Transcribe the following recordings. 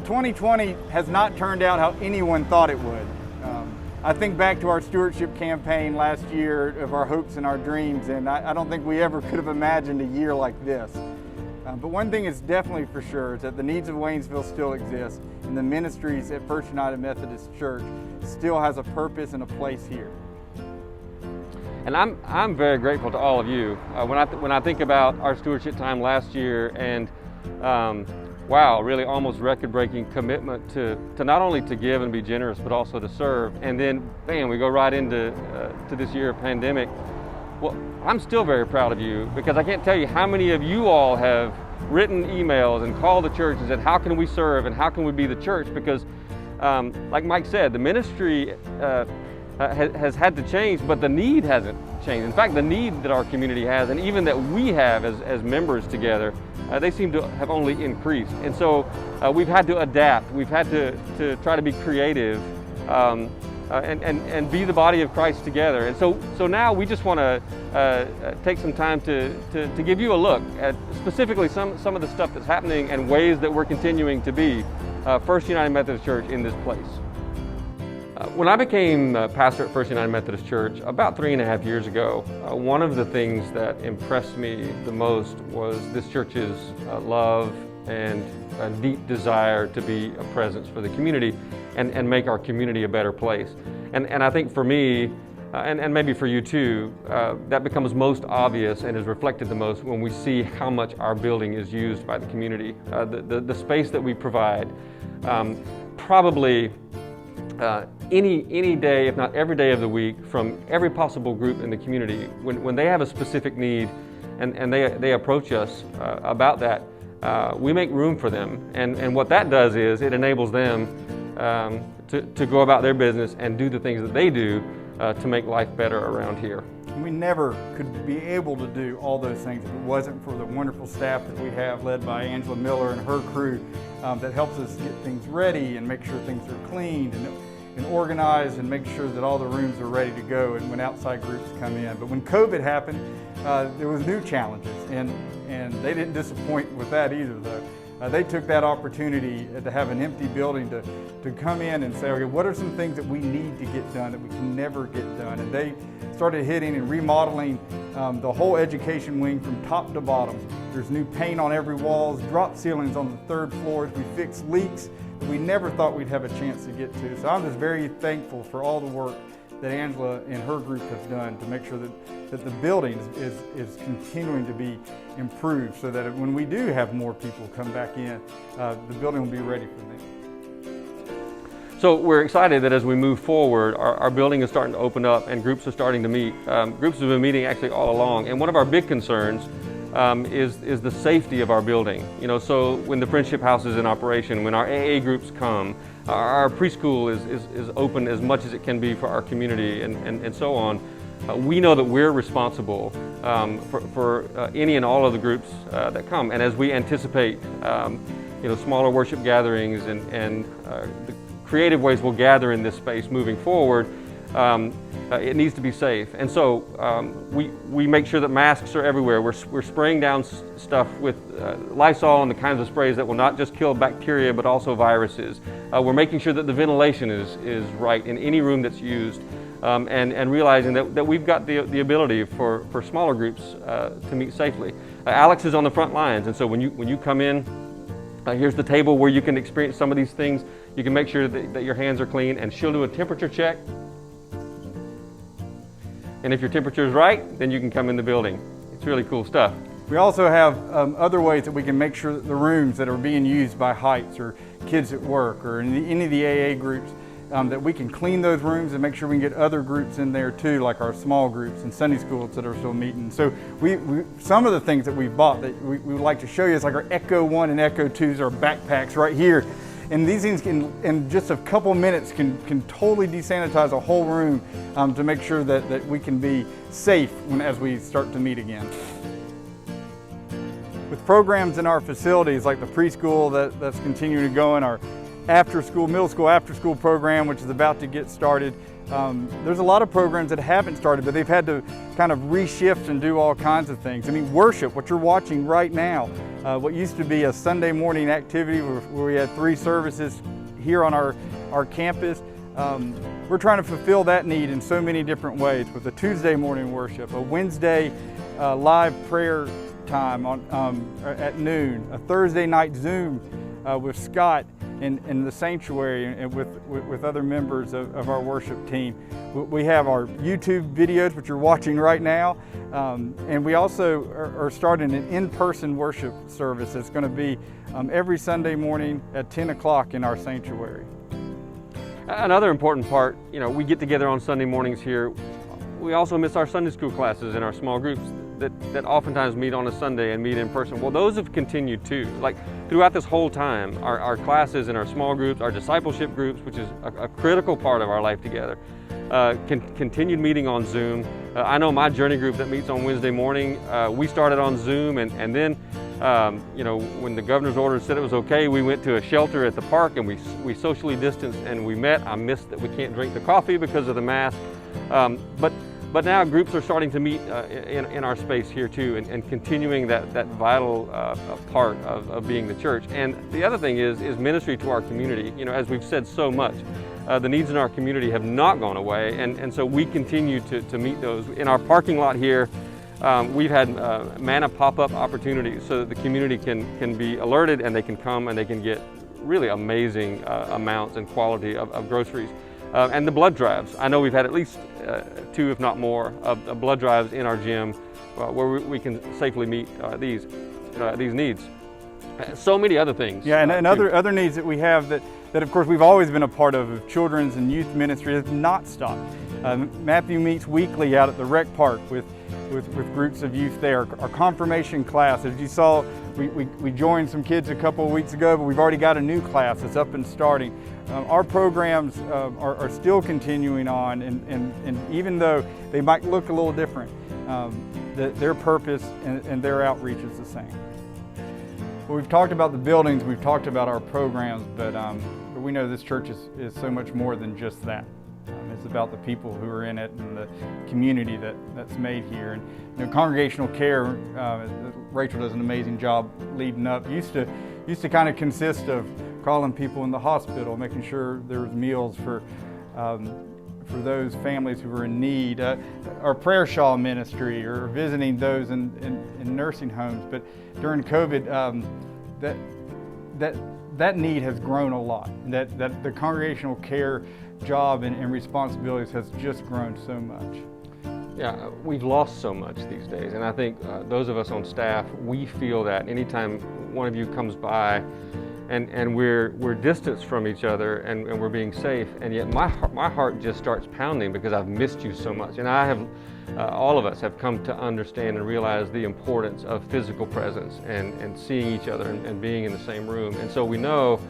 2020 has not turned out how anyone thought it would. I think back to our stewardship campaign last year of our hopes and our dreams, and I don't think we ever could have imagined a year like this. But one thing is definitely for sure is that the needs of Waynesville still exist, and the ministries at First United Methodist Church still has a purpose and a place here. And I'm very grateful to all of you. When I think about our stewardship time last year and wow, really almost record-breaking commitment to not only to give and be generous, but also to serve. And then, bam, we go right into to this year of pandemic. Well, I'm still very proud of you because I can't tell you how many of you all have written emails and called the church and said, how can we serve and how can we be the church? Because like Mike said, the ministry has had to change, but the need hasn't changed. In fact, the need that our community has, and even that we have as members together, they seem to have only increased. And so we've had to adapt. We've had to try to be creative and be the body of Christ together. And so now we just want to take some time to give you a look at specifically some of the stuff that's happening and ways that we're continuing to be First United Methodist Church in this place. When I became pastor at First United Methodist Church about 3.5 years ago, one of the things that impressed me the most was this church's love and a deep desire to be a presence for the community and make our community a better place. And I think for me, and maybe for you too, that becomes most obvious and is reflected the most when we see how much our building is used by the community. The space that we provide, probably any day, if not every day of the week, from every possible group in the community, when they have a specific need and they approach us about that, we make room for them. And what that does is it enables them to go about their business and do the things that they do to make life better around here. We never could be able to do all those things if it wasn't for the wonderful staff that we have led by Angela Miller and her crew that helps us get things ready and make sure things are cleaned and organized and make sure that all the rooms are ready to go and when outside groups come in. But when COVID happened, there was new challenges and they didn't disappoint with that either though. They took that opportunity to have an empty building to come in and say, okay, what are some things that we need to get done that we can never get done? And they started hitting and remodeling the whole education wing from top to bottom. There's new paint on every wall, drop ceilings on the 3rd floors. We fixed leaks that we never thought we'd have a chance to get to. So I'm just very thankful for all the work that Angela and her group have done to make sure that the building is continuing to be improved so that when we do have more people come back in, the building will be ready for them. So we're excited that as we move forward, our building is starting to open up and groups are starting to meet. Groups have been meeting actually all along, and one of our big concerns is the safety of our building. You know, so when the Friendship House is in operation, when our AA groups come, our preschool is open as much as it can be for our community and so on. We know that we're responsible for any and all of the groups that come. And as we anticipate smaller worship gatherings and the creative ways we'll gather in this space moving forward, it needs to be safe. And so we make sure that masks are everywhere. We're spraying down stuff with Lysol and the kinds of sprays that will not just kill bacteria but also viruses. We're making sure that the ventilation is right in any room that's used, and realizing that we've got the ability for smaller groups to meet safely. Alex is on the front lines, and so when you come in, here's the table where you can experience some of these things. You can make sure that your hands are clean, and she'll do a temperature check. And if your temperature is right, then you can come in the building. It's really cool stuff. We also have other ways that we can make sure that the rooms that are being used by Heights or Kids at Work or any of the AA groups, that we can clean those rooms and make sure we can get other groups in there too, like our small groups and Sunday schools that are still meeting. So some of the things that we've bought that we would like to show you is like our Echo 1 and Echo 2s, our backpacks right here. And these things can, in just a couple minutes, can totally desanitize a whole room to make sure that we can be safe as we start to meet again. With programs in our facilities like the preschool that's continuing to go in, our middle school after school program, which is about to get started, there's a lot of programs that haven't started, but they've had to kind of reshift and do all kinds of things. I mean, worship, what you're watching right now, what used to be a Sunday morning activity where we had 3 services here on our campus. We're trying to fulfill that need in so many different ways, with a Tuesday morning worship, a Wednesday live prayer time at noon, a Thursday night Zoom with Scott in the sanctuary and with other members of our worship team. We have our YouTube videos, which you're watching right now, and we also are starting an in-person worship service that's going to be every Sunday morning at 10 o'clock in our sanctuary. Another important part, we get together on Sunday mornings here. We also miss our Sunday school classes in our small groups that oftentimes meet on a Sunday and meet in person. Well, those have continued too. Like throughout this whole time, our classes in our small groups, our discipleship groups, which is a critical part of our life together, continued meeting on Zoom. I know my journey group that meets on Wednesday morning, we started on Zoom, and then when the governor's order said it was okay, we went to a shelter at the park and we socially distanced and we met. I missed that we can't drink the coffee because of the mask, but now groups are starting to meet in our space here too, and continuing that vital part of being the church. And the other thing is ministry to our community. As we've said so much, the needs in our community have not gone away, and so we continue to meet those. In our parking lot here, we've had manna pop-up opportunities so that the community can be alerted and they can come and they can get really amazing amounts and quality of groceries. And the blood drives. I know we've had at least 2, if not more, of blood drives in our gym where we can safely meet these needs. So many other things. Yeah, and other needs that we have that of course we've always been a part of children's and youth ministry has not stopped. Matthew meets weekly out at the rec park with groups of youth there. Our confirmation class, as you saw, we joined some kids a couple of weeks ago, but we've already got a new class that's up and starting. Our programs are still continuing on, and even though they might look a little different, their purpose and their outreach is the same. Well, we've talked about the buildings, we've talked about our programs, but we know this church is so much more than just that. It's about the people who are in it and the community that's made here. And congregational care, Rachel does an amazing job leading up. Used to kind of consist of calling people in the hospital, making sure there was meals for those families who were in need. Our prayer shawl ministry, or visiting those in nursing homes. But during COVID, that need has grown a lot. That the congregational care job and responsibilities has just grown so much. Yeah, we've lost so much these days, and I think those of us on staff, we feel that anytime one of you comes by and we're distanced from each other and we're being safe, and yet my heart just starts pounding because I've missed you so much. And I have, all of us have come to understand and realize the importance of physical presence and seeing each other and being in the same room. And so we know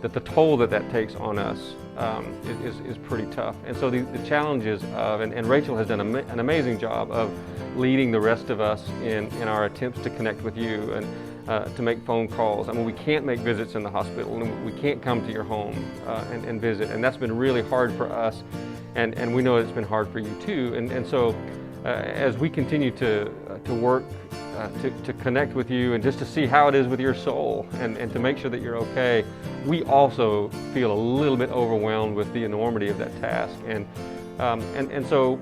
that the toll that takes on us is pretty tough. And so the challenges of, and Rachel has done an amazing job of leading the rest of us in our attempts to connect with you and to make phone calls. I mean, we can't make visits in the hospital, and we can't come to your home and visit, and that's been really hard for us, and we know it's been hard for you too. And so as we continue to work to connect with you and just to see how it is with your soul and to make sure that you're okay, we also feel a little bit overwhelmed with the enormity of that task. And so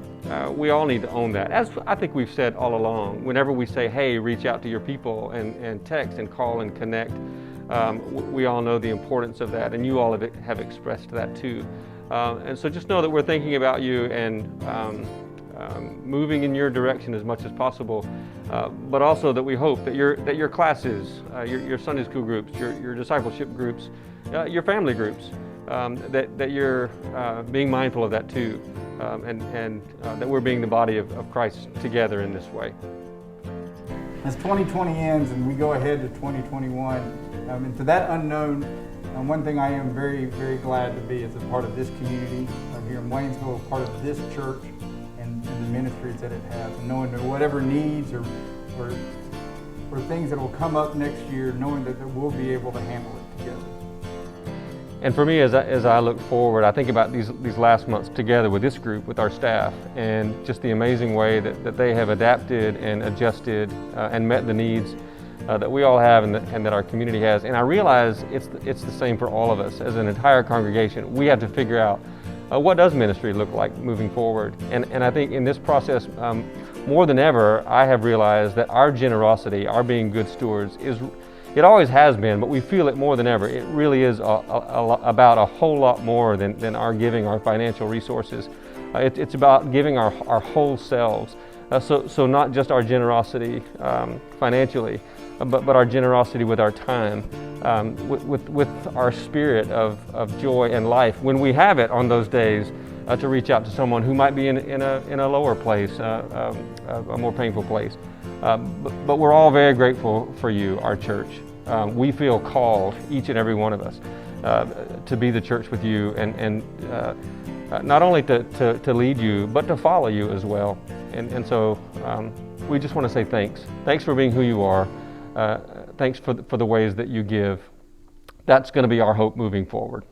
we all need to own that. As I think we've said all along, whenever we say, hey, reach out to your people and text and call and connect, we all know the importance of that, and you all have expressed that too. And so just know that we're thinking about you and moving in your direction as much as possible, but also that we hope that your classes, your Sunday school groups, your discipleship groups, your family groups, that you're being mindful of that too, and that we're being the body of Christ together in this way. As 2020 ends and we go ahead to 2021, and to that unknown, one thing I am very, very glad to be is a part of this community here in Waynesville, a part of this church and the ministries that it has, and knowing that whatever needs or things that will come up next year, knowing that we'll be able to handle it together. And for me, as I look forward, I think about these last months together with this group, with our staff, and just the amazing way that they have adapted and adjusted and met the needs that we all have and that our community has. And I realize it's the same for all of us as an entire congregation. We have to figure out what does ministry look like moving forward. And I think in this process, more than ever, I have realized that our generosity, our being good stewards, it always has been, but we feel it more than ever. It really is about a whole lot more than our giving, our financial resources. It's about giving our whole selves. So not just our generosity financially, but our generosity with our time, with our spirit of joy and life when we have it on those days, to reach out to someone who might be in a lower place, a more painful place. But we're all very grateful for you, our church. We feel called, each and every one of us, to be the church with you and not only to lead you, but to follow you as well. And so we just want to say thanks. Thanks for being who you are. Thanks for the ways that you give. That's going to be our hope moving forward.